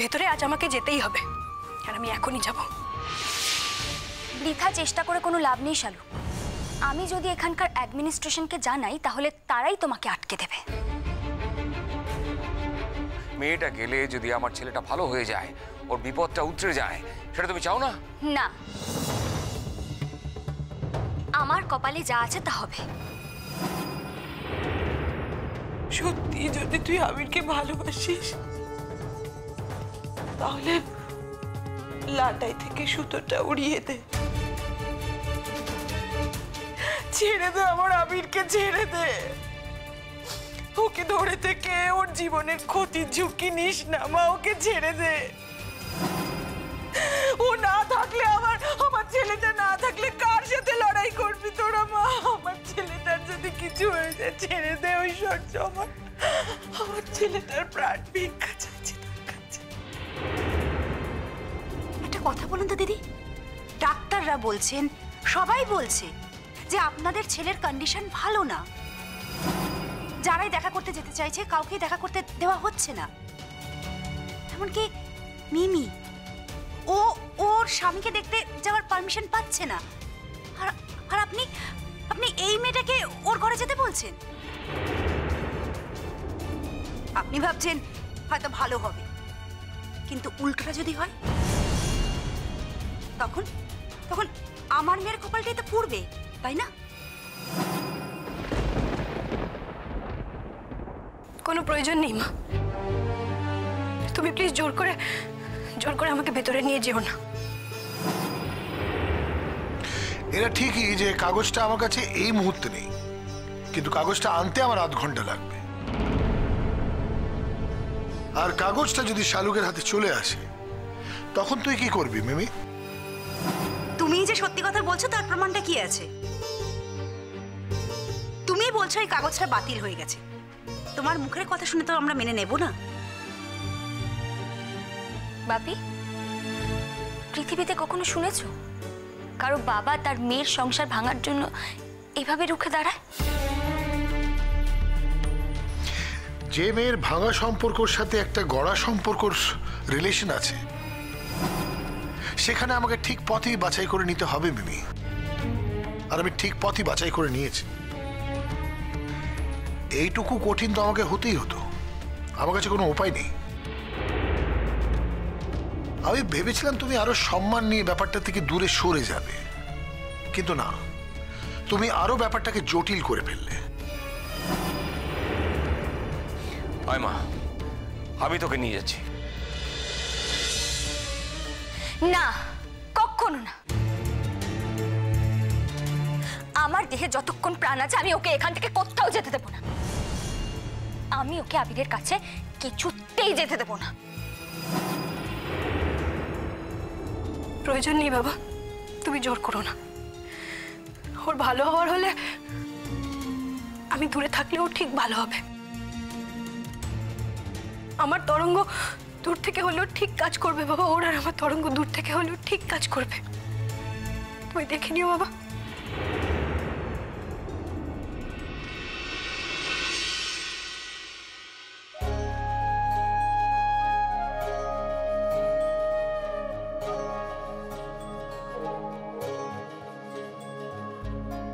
ভেতরে আজ আমাকে যেতেই হবে, আর আমি এখনই যাব। বৃথা চেষ্টা করে কোনো লাভ নেই শালু। আমি যদি এখানকার অ্যাডমিনিস্ট্রেশনকে জানাই তাহলে তারাই তোমাকে আটকে দেবে। মেয়েটা গেলে যদি আমার ছেলেটা ভালো হয়ে যায়, ওর বিপদটা উতরে যায়, সেটা তুমি চাও না? না, আমার কপালে যা আছে তা হবে। সত্যি যদি তুই আবিরকে ভালোবাসিস তাহলে লাটাই থেকে সুতোটা উড়িয়ে দে, ছেড়ে দে আমার আবিরকে, ছেড়ে দে। ওকে ধরে থেকে ওর জীবনের ক্ষতির ঝুঁকি নিস না মা, ওকে ছেড়ে দে। ও না থাকলে আমার ছেলেটা না থাকলে কার সাথে লড়াই করবি তোরা মা? আমার ছেলেটার যদি কিছু হয়ে যায় ছেড়ে দে ঐশ্বর্য। আমার ছেলেটার প্রাণ ভিক্ষা চাইছে তোর কাছে। একটা কথা বলুন তো দিদি, ডাক্তাররা বলছেন, সবাই বলছে যে আপনাদের ছেলের কন্ডিশন ভালো না। যারাই দেখা করতে যেতে চাইছে কাউকে দেখা করতে দেওয়া হচ্ছে না। এমনকি মিমি ওর স্বামীকে দেখতে যাওয়ার পারমিশন পাচ্ছে না। আর আপনি এই মেয়েটাকে ওর ঘরে যেতে বলছেন। আপনি ভাবছেন হয়তো ভালো হবে, কিন্তু উল্টোটা যদি হয় তখন আমার মেয়ের কপালটাই তো পুড়বে, তাই না? কোনো প্রয়োজন নেই মা, তুমি প্লিজ জোর করে আমাকে ভেতরে নিয়ে যেও না। এটা ঠিকই যে কাগজটা আমার কাছে এই মুহূর্তে নেই, কিন্তু কাগজটা আনতে আমার আধ ঘন্টা লাগবে। আর কাগজটা যদি শালুকের হাতে চলে আসে তখন তুই কি করবি মিমি? তুমি যে সত্যি কথা বলছো তার প্রমাণটা কি আছে? তুমি বলছো এই কাগজটা বাতিল হয়ে গেছে। তোমার মুখের কথা শুনে তো আমরা মেনে নেব না। বাপি, পৃথিবীতে কখনো শুনেছো কারো বাবা তার মেয়ের সংসার ভাঙার জন্য এভাবে রুখে দাঁড়ায়? যে মেয়ের ভাঙা সম্পর্কের সাথে একটা গড়া সম্পর্কের রিলেশন আছে, সেখানে আমাকে ঠিক পথেই বাছাই করে নিতে হবে মিমি। আর আমি ঠিক পথই বাছাই করে নিয়েছি। এইটুকু কঠিন তো আমাকে হতেই হতো, আমার কাছে কোনো উপায় নেই। আমি ভেবেছিলাম তুমি আরো সম্মান নিয়ে ব্যাপারটা থেকে দূরে সরে যাবে, কিন্তু না, তুমি আরো ব্যাপারটাকে জটিল করে ফেললে। আয় মা, আমি তোকে নিয়ে যাচ্ছি। না, কখনো না। আমার দেহে যতক্ষণ প্রাণ আছে আমি ওকে এখান থেকে কোথাও যেতে দেবো না। আমি ওকে আবিরের কাছে কিছুতেই যেতে দেবো না। প্রয়োজন নেই বাবা, তুমি জোর করো না। ওর ভালো হওয়ার হলে আমি দূরে থাকলেও ঠিক ভালো হবে। আমার তরঙ্গ দূর থেকে হলেও ঠিক কাজ করবে বাবা, ওর আর আমার তরঙ্গ দূর থেকে হলেও ঠিক কাজ করবে। তুমি দেখে নিও বাবা।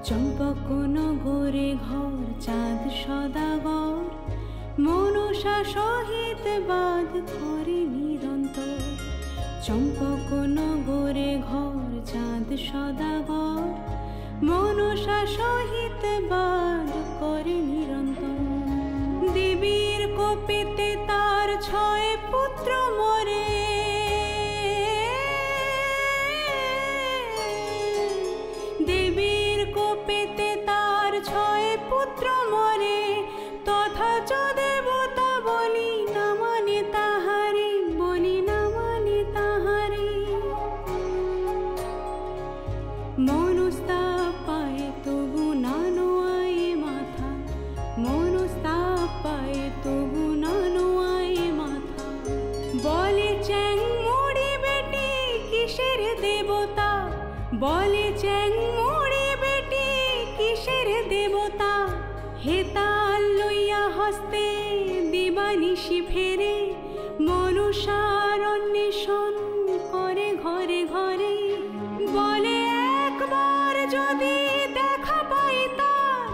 চম্পক নগরে ঘর চাঁদ সদাগর, মনসা সহিত বাদ করে নিরন্তর। চম্পক নগরে ঘর চাঁদ সদাগর, মনসা সহিত বাদ করে নিরন্তর। দেবীর কোপেতে তার 6 পুত্র মরে, দেবীর কোপেতে তার 6 পুত্র মরে। তথাচ দেবতা বলি না মানে তাহারে, বলি না মানে তাহারে। মনস্তাপ পায়ে তবু নানো আয়ে মাথা, মনস্তাপ পায়ে তবু নানো আয়ে মাথা। বলে চ্যাং মুড়ি বেটি কিসের দেবতা, বলে চ্যাং মুড়ি বেটি কিসের দেবতা। হেতাল লই হস্তে দিবানিশি ফেরে মনুষার অন্বেষণ করে ঘরে ঘরে বলে একবার যদি দেখা পাই তার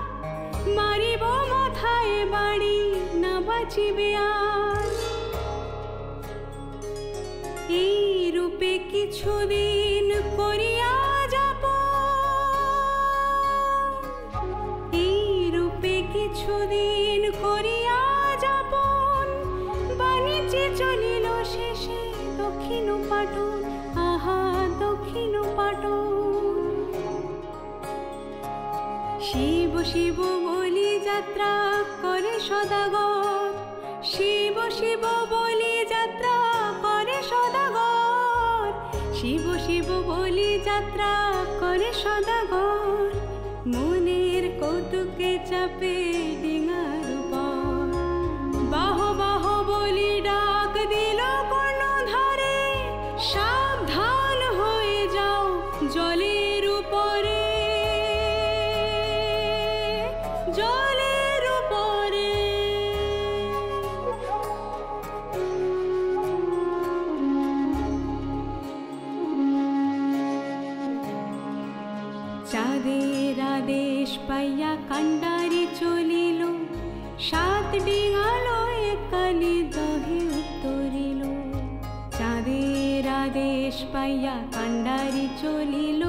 মারিব মাথায় বাড়ি না বাঁচিবে আর এই রূপে কিছুদিন করিয়া যাব এই রূপে কিছুদিন করিয়া যাব বাণিজ্যে চলিল শেষে দক্ষিণ পাটন আহা দক্ষিণ পাটন শিব শিব বলি যাত্রা করে সদাগর শিব শিব বলি যাত্রা করে সদাগর শিব শিব বলি যাত্রা করে সদাগর মনের কৌতুকে চাপে ডিঙার উপর বাহ বাহ বলি ডাক দিল কর্ণধারে সাবধান হয়ে যাও জলের উপরে জলের উপরে চাঁদের আদেশ পাইয়া কান্ডারি চলিল সাত ডিঙালো একালি দহে উত্তরিল চাঁদের আদেশ পাইয়া কান্ডারি চলিল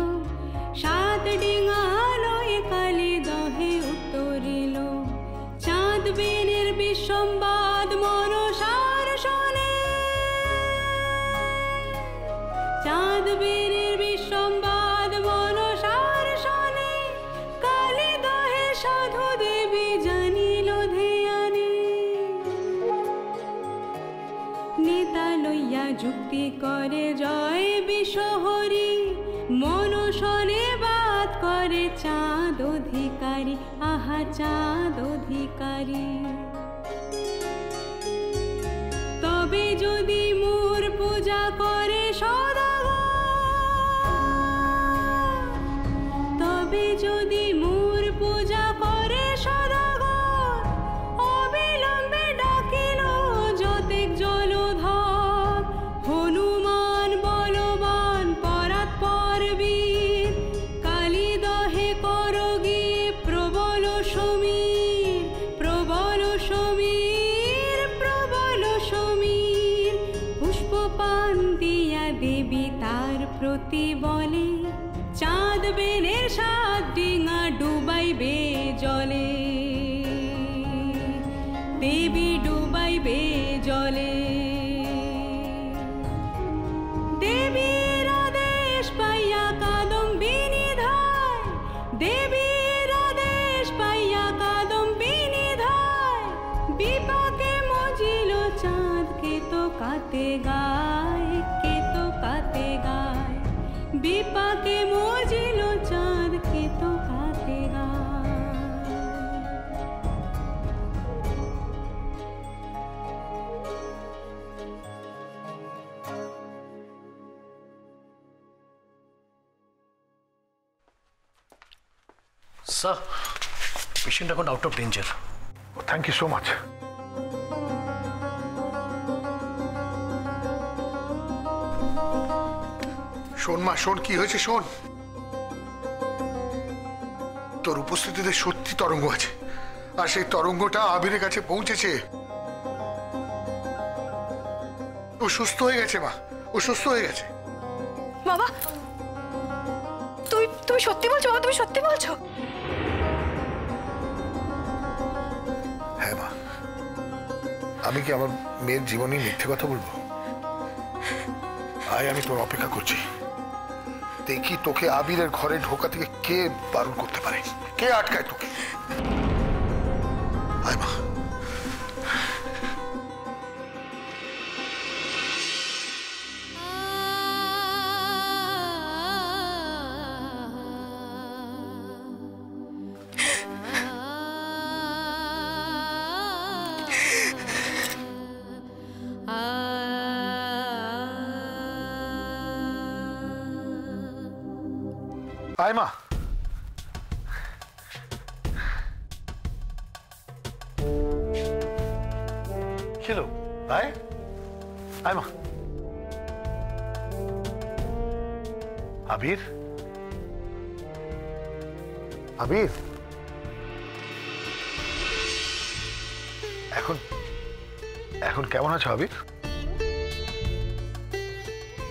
সাত ডিঙালো একালি দহে উত্তরিল চাঁদ বেনের বিসম্বাদ মনসার শোনে চাঁদ বেনের বিসম্বাদ মনসার শোনে কালী দহে সাধু দেবী জানিল ধ্যানে নেতা লইয়া যুক্তি করে জয় বিশ্বহরি মনসনে বাদ করে চাঁদ অধিকারী আহা চাঁদ অধিকারী তবে যদি মোর পূজা করে সদাগর তবে যদি মোর পূজা করে সদাগর অবিলম্বে ডাকিল যতেক জলধর হনুমান বলবান পরাৎপর বীর কালী দহে কর গিয়ে প্রবল সমীর প্রবল সমীর প্রবল সমীর পুষ্পপান দিয়া দেবী তার প্রতি বলে চাঁদ বেনের সাত ডিঙা ডুবাইবে জলে দেবী ডুবাইবে জলে দেবীর আদেশ পাইয়া কাদম্বিনী ধায় দেবীর আদেশ পাইয়া কাদম্বিনী ধায় বিপাকে মজিল চাঁদ কে তো কাতে গায় কে তো কাতে গায় বিপাকে মজিল চাঁদ কে তো কাতে গায় স্যার পেশেন্ট এখন out of danger. Thank you so much. শোন মা শোন, কি হয়েছে শোন। তোর উপস্থিতিতে সত্যি তরঙ্গ আছে, আর সেই তরঙ্গটা আবিরের কাছে পৌঁছেছে। ও সুস্থ হয়ে গেছে মা, ও সুস্থ হয়ে গেছে। বাবা তুমি সত্যি বলছো? বাবা তুমি সত্যি বলছো? হ্যাঁ মা, আমি কি আমার মেয়ের জীবনে মিথ্যে কথা বলবো? আয়, আমি তোর অপেক্ষা করছি। দেখি তোকে আবিরের ঘরে ঢোকা থেকে কে বারণ করতে পারে, কে আটকায় তোকে। আয় মা। আয় মা। ছিল আয় আয় মা। আবির, আবির, এখন এখন কেমন আছো আবির?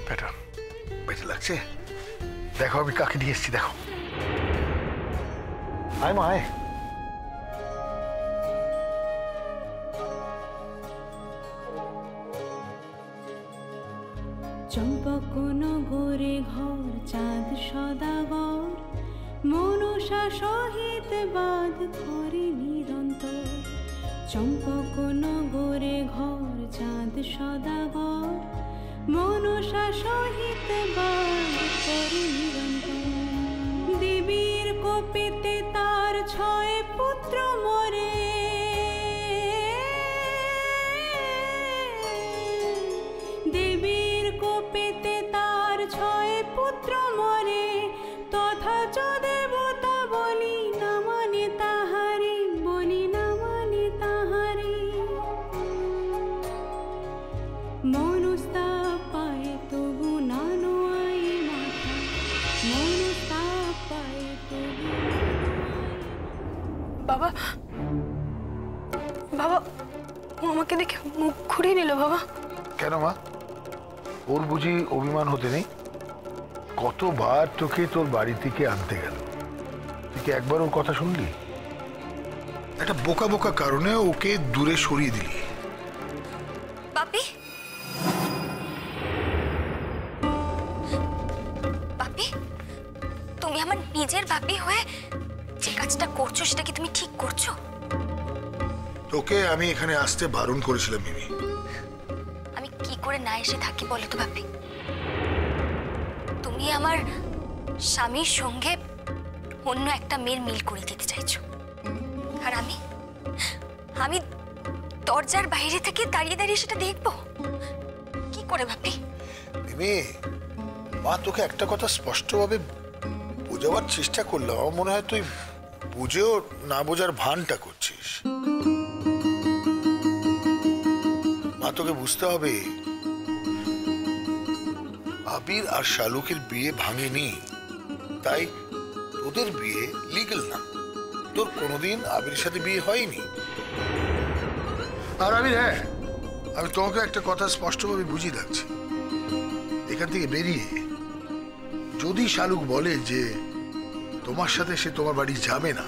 বেটার বেটার লাগছে? দেখো আমি কাকে নিয়ে এসেছি, দেখো। আয় মা আয়। চম্পকনগরে ঘর চাঁদ সদাগর, মনসা সহিত বাদ করে নিরন্তর। চম্পকনগরে ঘর চাঁদ সদাগর, মনসা সহিত বাদ করে নিরন্তর। দেবীর কোপেতে তার 6 পুত্র মরে, দেবীর কোপেতে তার 6 পুত্র মরে। তথাচ দেবতা বলি না মানে তাহারে, বলি না মানে তাহারে। মনস্তাপ পায় তবু নানো আয় মাথা, মনস্তাপ পায় তবু। বাবা, বাবা, ও আমাকে দেখে মুখ ঘুরিয়ে নিল বাবা। কেন মা, ওর বুঝি অভিমান হতে নেই? কতবার তোকে তোর বাড়ি থেকে আনতে গেল, তুই কি একবার ওর কথা শুনলি? একটা বোকা বোকা কারণে ওকে দূরে সরিয়ে দিলি। বাপি, বাপি, তুমি আমার নিজের বাপি হয়ে যে কাজটা করছো সেটা কি তুমি ঠিক করছো? তোকে আমি এখানে আসতে বারণ করেছিলাম মিমি। আমি কি করে না এসে থাকি বলো তো বাপি? তুমি আমার স্বামীর সঙ্গে অন্য একটা মেয়ের মিল করে দিতে চাইছো, আর আমি আমি দরজার বাইরে থেকে দাঁড়িয়ে দাঁড়িয়ে সেটা দেখবো কি করে বাপি? মিমি, মা তোকে একটা কথা স্পষ্টভাবে বোঝাবার চেষ্টা করলাম, আমার মনে হয় তুই বুঝেও না বোঝার ভানটা করছিস। মা তোকে বুঝতে হবে, আবির আর শালুকের বিয়ে ভাঙেনি, তাই তোদের বিয়ে লিগ্যাল না। তোর কোনোদিন আবিরের সাথে বিয়ে হয়নি। আর আবির, হ্যাঁ, আমি তোমাকে একটা কথা স্পষ্টভাবে বুঝিয়ে রাখছি, এখান থেকে বেরিয়ে যদি শালুক বলে যে তোমার সাথে সে তোমার বাড়ি যাবে না,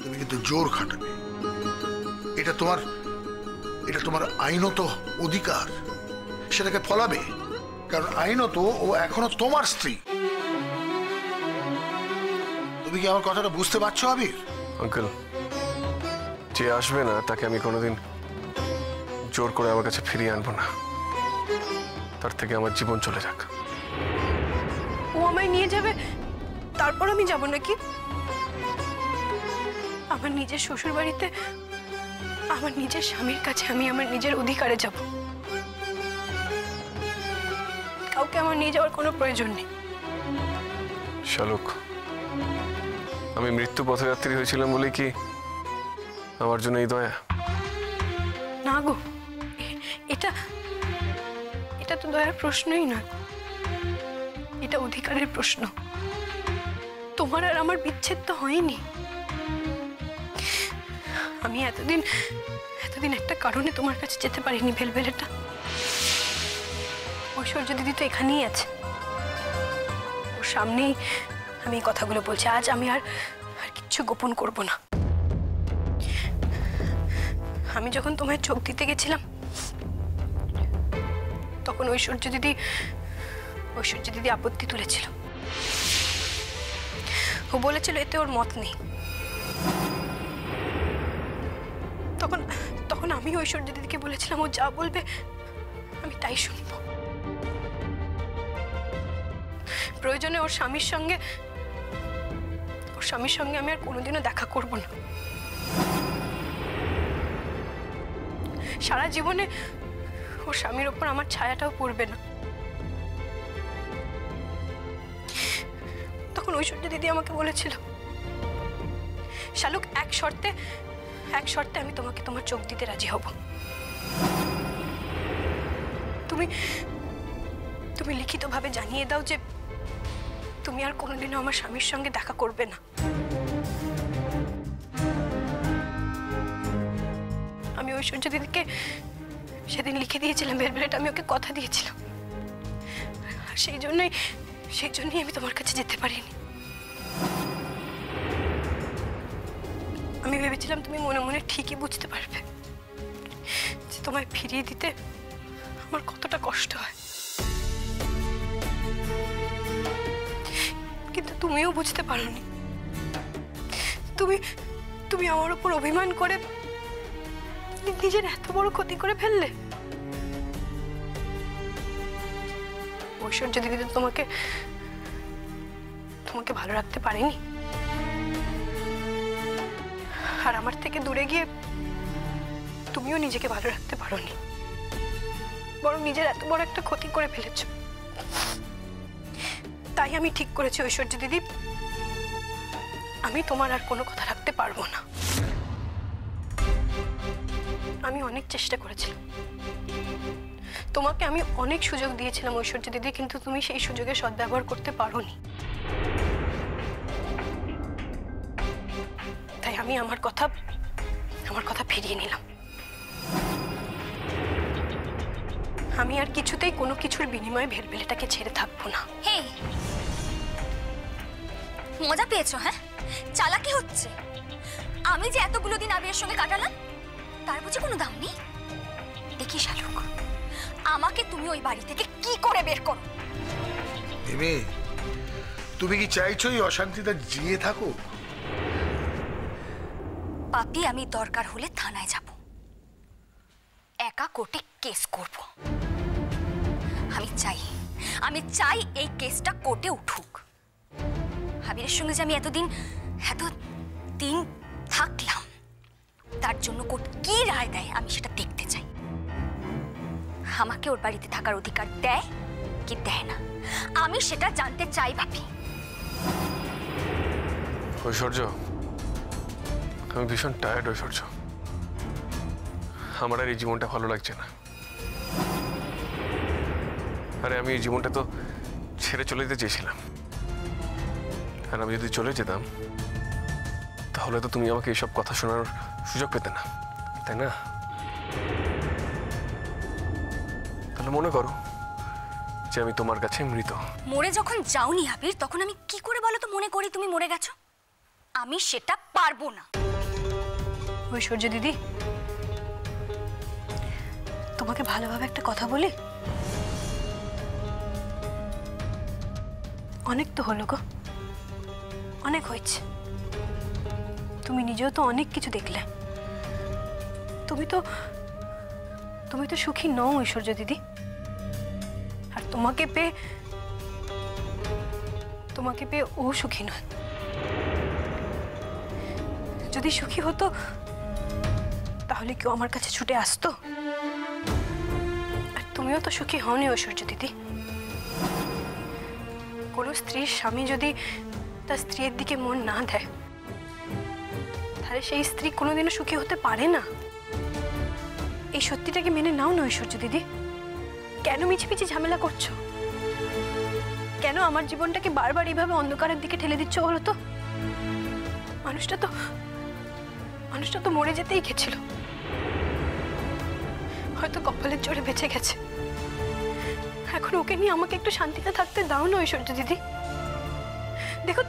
তুমি কিন্তু জোর খাটাবে। এটা তোমার আইনত অধিকার, সেটাকে ফলাবে, কারণ আইনত ও এখনো তোমার স্ত্রী। তুমি কি আমার কথাটা বুঝতে পারছো আবির? আঙ্কেল, যে আসবে না তাকে আমি কোনোদিন জোর করে আমার কাছে ফিরিয়ে আনবো না। তার থেকে আমার জীবন চলে যাক। ও আমায় নিয়ে যাবে, তারপর আমি যাব নাকি? আমার নিজের শ্বশুর বাড়িতে আমার নিজের স্বামীর কাছে আমি আমার নিজের অধিকারে যাব। কাউকে আমার নিয়ে যাওয়ার কোনো প্রয়োজন নেই। শালুক, আমি মৃত্যু পথযাত্রী হয়েছিলাম বলে কি আমার জন্য এই দয়া? না গো, এটা এটা তো দয়ার প্রশ্নই না, এটা অধিকারের প্রশ্ন। তোমার আর আমার বিচ্ছেদ তো হয়নি। আমি এতদিন একটা কারণে তোমার কাছে যেতে পারিনি, ভেলভেলেটা। ঐশ্বর্য দিদি তো এখানেই আছে, ওর সামনেই আমি এই কথাগুলো বলছি। আজ আমি আর কিচ্ছু গোপন করব না। আমি যখন তোমায় চোখ দিতে গেছিলাম তখন ঐশ্বর্য দিদি আপত্তি তুলেছিল। ও বলেছিল এতে ওর মত নেই। তখন আমি ঐশ্বর্য দিদিকে বলেছিলাম ও যা বলবে আমি তাই শুনবো। প্রয়োজনে ওর স্বামীর সঙ্গে আমি আর কোনোদিনও দেখা করব না। সারা জীবনে ওর স্বামীর ওপর আমার ছায়াটাও পড়বে না। তখন ঐশ্বর্য দিদি আমাকে বলেছিল, শালুক, এক শর্তে আমি তোমাকে তোমার চোখ দিতে রাজি হব। তুমি তুমি লিখিতভাবে জানিয়ে দাও যে তুমি আর কোনোদিনও আমার স্বামীর সঙ্গে দেখা করবে না। আমি ঐশ্বর্য দিদিকে সেদিন লিখে দিয়েছিলাম বেলবেলাটা, আমি ওকে কথা দিয়েছিলাম। আর সেই জন্যই আমি তোমার কাছে যেতে পারিনি। আমি ভেবেছিলাম তুমি মনে মনে ঠিকই বুঝতে পারবে যে তোমায় ফিরিয়ে দিতে আমার কতটা কষ্ট হয়, কিন্তু তুমিও বুঝতে পারোনি। তুমি আমার উপর অভিমান করে নিজের এত বড় ক্ষতি করে ফেললে। ঐশ্বর্য দিদি তো তোমাকে ভালো রাখতে পারেনি, আর আমার থেকে দূরে গিয়ে তুমিও নিজেকে ভালো রাখতে পারোনি, বরং নিজের এত বড় একটা ক্ষতি করে ফেলেছ। তাই আমি ঠিক করেছি ঐশ্বর্য দিদি, আমি তোমার আর কোনো কথা রাখতে পারবো না। আমি অনেক চেষ্টা করেছিলাম, তোমাকে আমি অনেক সুযোগ দিয়েছিলাম ঐশ্বর্য দিদি, কিন্তু তুমি সেই সুযোগের সদ্ব্যবহার করতে পারোনি। তাই আমি আমার কথা ফিরিয়ে নিলাম। আমি আর কিছুতেই কোনো কিছুর বিনিময়ে ভেলভেলেটাকে ছেড়ে থাকবো না। হে, মজা পেয়েছো? হ্যাঁ, চালাকি হচ্ছে। আমি যে এতগুলো দিন আবিরের সঙ্গে কাটালাম তার বুঝি কোনো দাম নেই? দেখি শালুক, আমাকে তুমি ওই বাড়ি থেকে কি করে বের করো। মিমি, তুমি কি চাইছো এই অশান্তিটা জিয়ে থাকো? পাপি, আমি দরকার হলে থানায় যাব, একা কোর্টে কেস করব। আমি চাই এই কেসটা কোর্টে উঠুক। আবিরের সঙ্গে যে আমি এত দিন থাকলাম, তার জন্য কোর্ট কি রায় দেয় আমি সেটা দেখতে চাই। আমাকে ওর বাড়িতে থাকার অধিকার দেয় কি দেয় না, আমি সেটা জানতে চাই। ভাবি, ঐশ্বর্য, আমি ভীষণ টায়ার্ড ঐশ্বর্য। আমার আর এই জীবনটা ভালো লাগছে না। আরে আমি এই জীবনটা তো ছেড়ে চলে যেতে চেয়েছিলাম, আর আমি যদি চলে যেতাম তাহলে তো তুমি আমাকে এইসব কথা শোনার সুযোগ পেতে না, তাই না? তাহলে মনে করো যে আমি তোমার কাছে মৃত। মরে যখন যাওনি আবির, তখন আমি কি করে বলো তো মনে করি তুমি মরে গেছো? আমি সেটা পারবো না। ঐশ্বর্য দিদি, তোমাকে ভালোভাবে একটা কথা বলি। অনেক তো হলো গো, অনেক হয়েছে। তুমি নিজেও তো অনেক কিছু দেখলে। তুমি তো সুখী নও ঐশ্বর্য দিদি, আর তোমাকে পেয়ে ও সুখী নয়। যদি সুখী হতো তাহলে কেউ আমার কাছে ছুটে আসতো? আর তুমিও তো সুখী হওনি ঐশ্বর্য দিদি। কোনো স্ত্রীর স্বামী যদি তার স্ত্রীর দিকে মন না দেয়, তাহলে সেই স্ত্রী কোনোদিনও সুখী হতে পারে না। এই সত্যিটাকে মেনে নাও না ঐশ্বর্য দিদি। কেন মিছিমিছি ঝামেলা করছো? কেন আমার জীবনটাকে বারবার এইভাবে অন্ধকারের দিকে ঠেলে দিচ্ছ বলো তো? মানুষটা তো মরে যেতেই গেছিল, হয়তো কপালের জোরে বেঁচে গেছে। এখন ওকে নিয়ে আমাকে একটু শান্তিতে থাকতে দাও না ঐশ্বর্য দিদি। দেখো,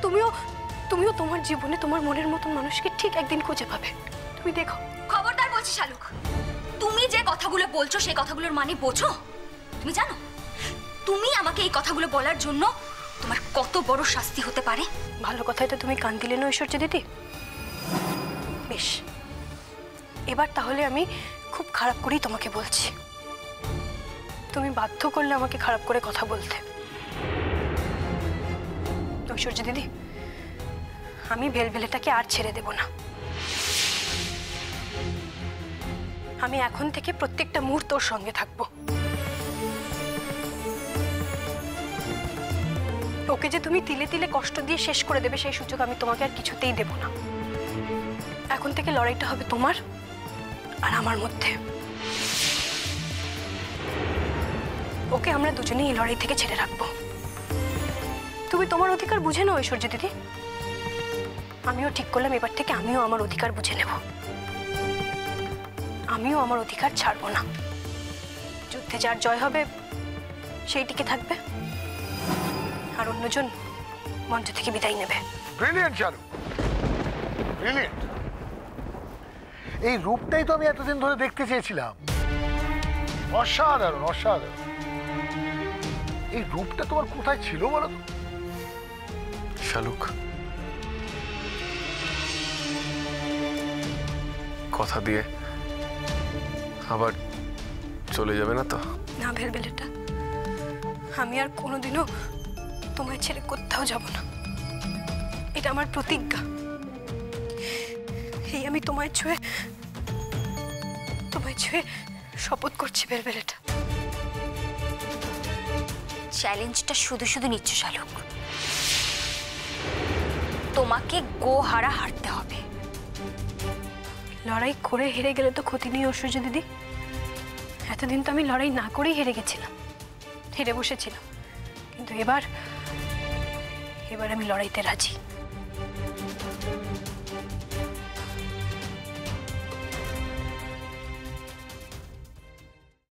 তুমিও তোমার জীবনে তোমার মনের মতন মানুষকে ঠিক একদিন খুঁজে পাবে। তুমি দেখো। খবরদার বলছি শালুক, তুমি যে কথাগুলো বলছো সেই কথাগুলোর মানে বোঝো? তুমি জানো তুমি আমাকে এই কথাগুলো বলার জন্য তোমার কত বড় শাস্তি হতে পারে? ভালো কথাই তো তুমি কান দিলে না ঐশ্বর্য দিদি। বেশ, এবার তাহলে আমি খুব খারাপ করেই তোমাকে বলছি। তুমি বাধ্য করলে আমাকে খারাপ করে কথা বলতে। ঐশ্বর্য দিদি, আমি ভেলভেলেটাকে আর ছেড়ে দেব না। আমি এখন থেকে প্রত্যেকটা মুহূর্ত ওর সঙ্গে থাকবো। ওকে যে তুমি তিলে তিলে কষ্ট দিয়ে শেষ করে দেবে সেই সুযোগ আমি তোমাকে আর কিছুতেই দেব না। এখন থেকে লড়াইটা হবে তোমার আর আমার মধ্যে। ওকে আমরা দুজনেই এই লড়াই থেকে ছেড়ে রাখবো। তুমি তোমার অধিকার বুঝে নাও ঐশ্বর্য দিদি। আমিও ঠিক করলাম এবার থেকে আমিও আমার অধিকার বুঝে নেব। আমিও আমার অধিকার ছাড়বো না। যুদ্ধে যার জয় হবে সেই টিকে থাকবে, আর অন্যজন মঞ্চ থেকে বিদায় নেবে। ব্রিলিয়েন্ট চালু, ব্রিলিয়েন্ট। এই রূপটাই তো আমি এতদিন ধরে দেখতে চেয়েছিলাম। অসাধারণ, অসাধারণ। এই রূপটা তোমার কোথায় ছিল বলো তো? শালুক, কথা দিয়ে আবার চলে যাবে না তো? না ভেলভেলেটা, আমি আর কোনোদিনও তোমায় ছেড়ে কোথাও যাব না। এটা আমার প্রতিজ্ঞা। এই আমি তোমায় ছুঁয়ে শপথ করছি ভেলভেলেটা। চ্যালেঞ্জটা শুধু শুধু নিচ্ছ শালুক। তোমাকে গোহারা হারতে হবে। লড়াই করে হেরে গেলে তো ক্ষতি নেই ঐশ্বর্য দিদি। এতদিন তো আমি লড়াই না করেই হেরে গেছিলাম, হেরে বসেছিলাম, কিন্তু এবার আমি লড়াইতে রাজি।